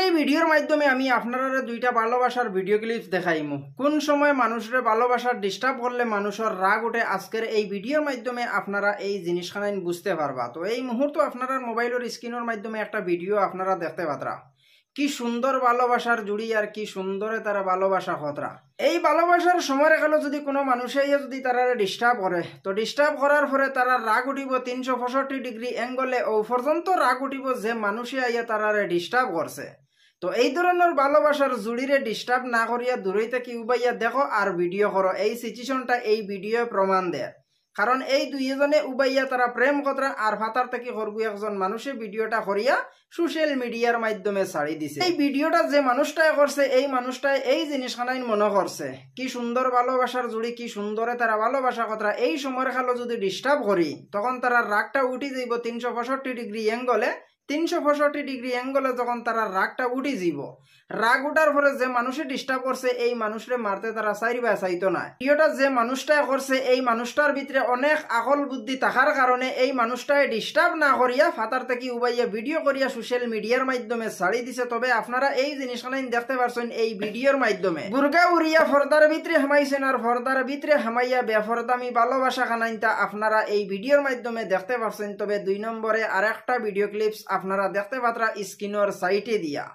এই ভিডিওর মাধ্যমে আমি আপনারা দুইটা ভালোবাসার ভিডিও ক্লিপস দেখাইমু। কোন সময় মানুষের ভালোবাসার ডিস্টার্ব করলে মানুষের রাগ উঠে, আজকের এই ভিডিওর মাধ্যমে আপনারা এই জিনিসখান বুঝতে পারবা। তো এই মুহূর্তে আপনারা মোবাইলের স্ক্রিনের মাধ্যমে একটা ভিডিও আপনারা দেখতে পাতরা। কি সুন্দর ভালোবাসার জুড়ি আর কি সুন্দরে তারা ভালোবাসা খতরা। এই ভালোবাসার সময় গেল যদি কোনো মানুষে যদি তারা ডিস্টার্ব করে, তো ডিস্টার্ব করার পরে তারা রাগ উঠিব 365 ডিগ্রি অ্যাঙ্গলে ও পর্যন্ত রাগ উঠিব যে মানুষে আইয়া তারা ডিস্টার্ব করছে। তো এই ধরনের ভালোবাসার জুড়িরে ডিস্টার্ব না করিয়া দূরেই থেকে উবাইয়া দেখো আর ভিডিও করো। এই সিচুয়েশনটা এই ভিডিও প্রমাণ দেয়, কারণ এই দুইজনে উবাইয়া তারা প্রেম কথা আর ফাতার থেকে করবু একজন মানুষে ভিডিওটা করিয়া সোশ্যাল মিডিয়ার মাধ্যমে ছাড়ি দিছে। এই ভিডিওটা যে মানুষটাই করছে এই মানুষটাই এই জিনিসখানাই মনে করছে কি সুন্দর ভালোবাসার জুড়ি, কি সুন্দরে তারা ভালোবাসা কথা। এই সময়ের খালো যদি ডিস্টার্ব করি তখন তারা রাগটা উঠি যাইব 365 ডিগ্রি অ্যাঙ্গলে। 365 ডিগ্রি অ্যাঙ্গলে যখন তারা রাগটা উঠি যাব, রাগ উঠার পরে যে মানুষে ডিস্টার্ব করছে এই মানুষরে মারতে তারা চাইবা চাইতো না। ভিডিওটা যে মানুষটাই করছে এই মানুষটার ভিতরে অনেক আকল বুদ্ধি থাকার কারণে এই মানুষটাই ডিস্টার্ব না করিয়া ফাতার থেকে উবাইয়া ভিডিও করিয়া সোশ্যাল মিডিয়ার মাধ্যমে ছাড়ি দিছে। তবে আপনারা এই জিনিসখান দেখতে পারছেন এই ভিডিওর মাধ্যমে বুর্গা উড়িয়া ফর্দার ভিতরে হামাইছেন আর ফর্দার ভিতরে হামাইয়া বেফরদামি ভালোবাসা খানাইতা আপনারা এই ভিডিওর মাধ্যমে দেখতে পারছেন। তবে 2 নম্বরে আর একটা ভিডিও ক্লিপস আপনারা দেখতে পাত্রা স্ক্রিনের সাইটে দিয়া।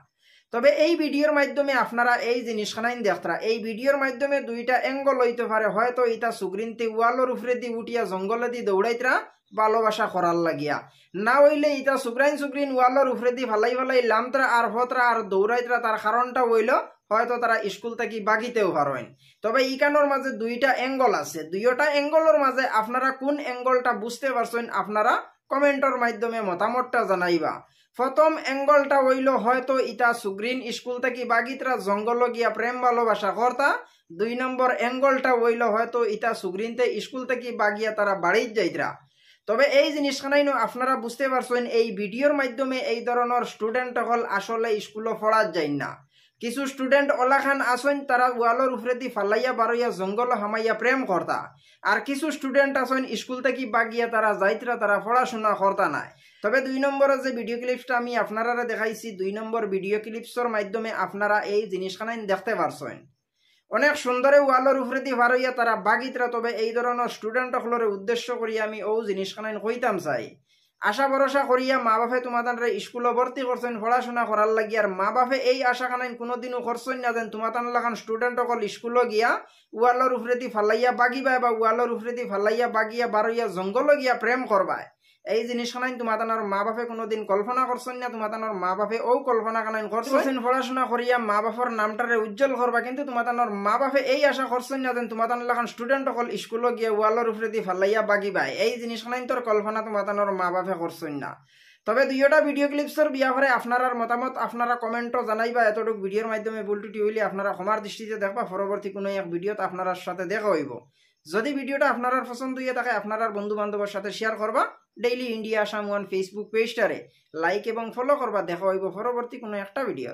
তবে এই ভিডিওর মাধ্যমে আপনারা এই জিনিসখানাইন দেখতরা। এই ভিডিওর মাধ্যমে দুইটা অ্যাঙ্গল হইতে পারে, হয়তো ইটা সুগ্রিনতে ওয়ালের উপরে দি উঠিয়া জঙ্গলে দি দৌড়াইতরা ভালোবাসা করার লাগিয়া, না হইলে ইটা সুগ্রিন ওয়ালের উপরে দি ফালাই ফালাই লামতরা আর হতরা আর দৌড়াইতরা। তার কারণটা হইল হয়তো তারা স্কুল থেকে বাগিতেও পারেন। তবে ইকানোর মাঝে দুইটা অ্যাঙ্গল আছে, দুইটা অ্যাঙ্গলের মাঝে আপনারা কোন অ্যাঙ্গলটা বুঝতে পারছেন আপনারা কমেন্টের মাধ্যমে মতামতটা জানাইবা। প্রথম অ্যাঙ্গলটা হইল হয়তো ইটা সুগ্রিন স্কুল থেকে বাগিতরা জঙ্গল গিয়া প্রেম ভালোবাসা করতা। 2 নম্বর অ্যাঙ্গলটা হইল হয়তো ইটা সুগ্রিনতে স্কুল থেকে বাগিয়া তারা বাড়িত যাইতরা। তবে এই জিনিসখানাই আপনারা বুঝতে পারছেন এই ভিডিওর মাধ্যমে এই ধরনের স্টুডেন্ট হল আসলে স্কুলে পড়া যায় না। কিছু স্টুডেন্ট ওলাখান আসেন তারা ওয়ালের উপরে দি ফালাইয়া বারইয়া জঙ্গল হামাইয়া প্রেম করতা, আর কিছু স্টুডেন্ট আসেন স্কুল থেকে বাগিয়া তারা যাইতরা তারা পড়াশোনা করতা নাই। তবে 2 নম্বরের যে ভিডিও ক্লিপসটা আমি আপনারা দেখাইছি, 2 নম্বর ভিডিও ক্লিপসের মাধ্যমে আপনারা এই জিনিসখানাই দেখতে পারছেন অনেক সুন্দরে ওয়ালের উপরে দি বারইয়া তারা বাগিতরা। তবে এই ধরনের স্টুডেন্ট হলরে উদ্দেশ্য করি আমি ও জিনিসখানাই কইতাম চাই, আশা ভরসা করিয়া মা বাপে তোমাদের স্কুলে ভর্তি করছেন পড়াশোনা করার লাগি, আর মা বাপে এই আশা খানাই কোনোদিনও করছেন না যেন তোমাদের লাগান স্টুডেন্ট সকল স্কুলে গিয়া ওয়ালের উপরে দি ফালাইয়া বাগিবা বা ওয়ালের উপরে দি ফালাইয়া বাগিয়া বারইয়া জঙ্গল গিয়া প্রেম করবা। এই জিনিসখানাই তোমাদের মা বাপে কোনোদিন কল্পনা করছেন না। তোমাদের মা বাপে ও কল্পনা খানাই করছেন পড়াশোনা করিয়া মা বাপর নামটারে উজ্জ্বল করবা, কিন্তু তোমাদের মা বাপে এই আশা করছেন না যেন তোমাদের লাগান স্টুডেন্ট সকল স্কুলে গিয়া ওয়ালের উপরে দি ফালাইয়া বাগিবা। এই জিনিসখানাই তোর কল্পনা তোমাদের মা বাপে করছেন না। তবে দুইটা ভিডিও ক্লিপসের বিয়াভারে আপনার মতামত আপনারা কমেন্টও জানাইবা। এতটুক ভিডিওর মাধ্যমে ভুল ত্রুটি হইলে আপনারা ক্ষমার দৃষ্টিতে দেখবা। পরবর্তী কোনো এক ভিডিওতে আপনার সাথে দেখা হইব। যদি ভিডিওটা আপনার পছন্দ হইয়া থাকে আপনার বন্ধু বান্ধবের সাথে শেয়ার করবা। ডেইলি ইন্ডিয়া আসাম 1 ফেসবুক পেজটারে লাইক এবং ফলো করবা। দেখা হইব পরবর্তী কোনো একটা ভিডিও।